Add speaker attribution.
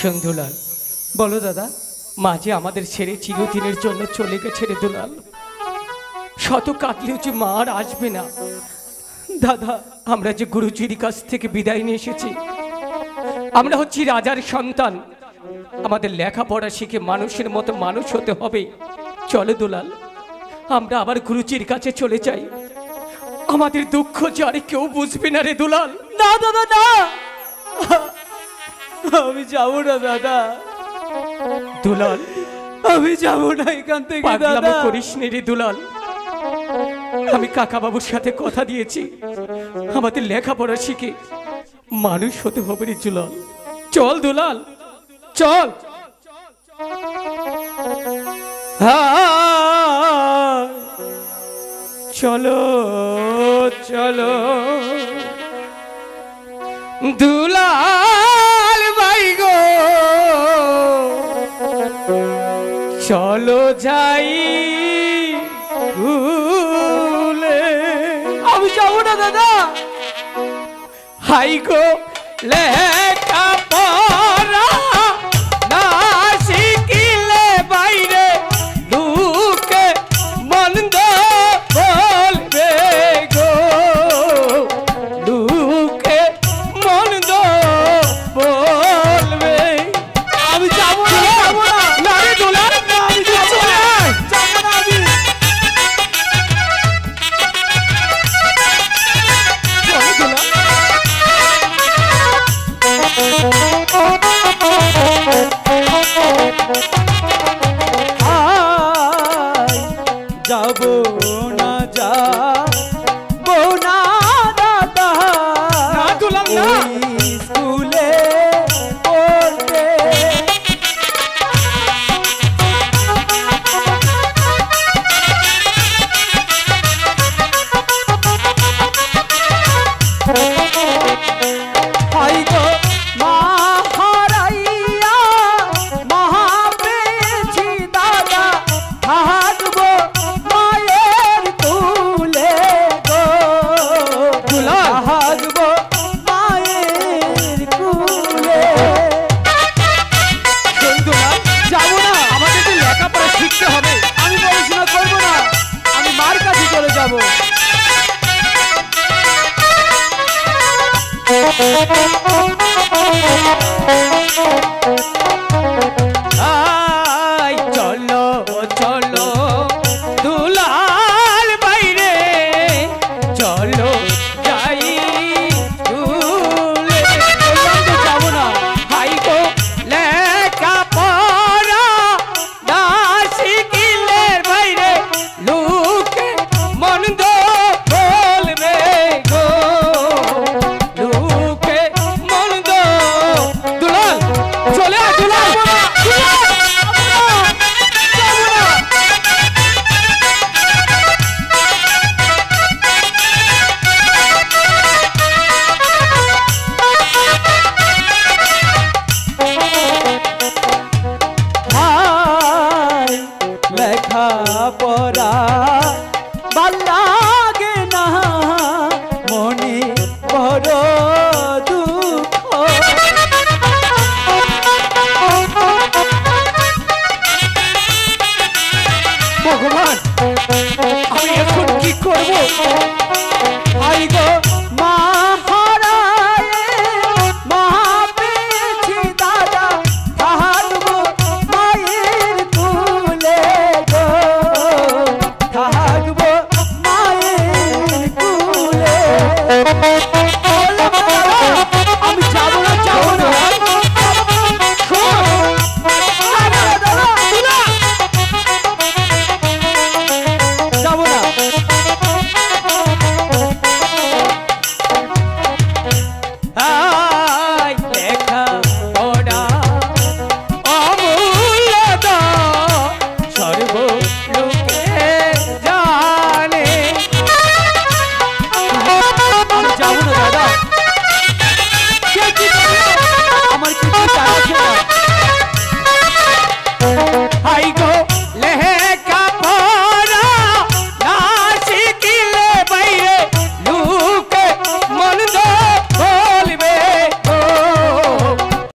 Speaker 1: শোন দুলাল, বলো দাদা, মা যে আমাদের ছেড়ে চিরদিনের জন্য চলে গেছে রে দুলাল। শত কাটলেও যে মা আর আসবে না। দাদা, আমরা যে গুরুজির কাছ থেকে বিদায় নিয়ে এসেছি, আমরা হচ্ছি রাজার সন্তান। আমাদের লেখাপড়া শিখে মানুষের মতো মানুষ হতে হবে। চলো দুলাল, আমরা আবার গুরুজির কাছে চলে যাই। আমাদের দুঃখ যে আর কেউ বুঝবে না রে দুলাল।
Speaker 2: না দাদা না, আমি যাবো না দাদা,
Speaker 1: দুলাল
Speaker 2: আমি যাবো না এখান থেকে
Speaker 1: পাগলামি
Speaker 2: দাদা।
Speaker 1: করিস নে রে দুলাল। আমি কাকা বাবুর সাথে কথা দিয়েছি, আমাদের লেখাপড়া শিখে মানুষ হতে হবে রে দুলাল। চল দুলাল, চল। চলো চলো দুলাল ভাই গো, চলো যাই ভুলে।
Speaker 2: আমি যাবো না দাদা।
Speaker 1: হাই গো লে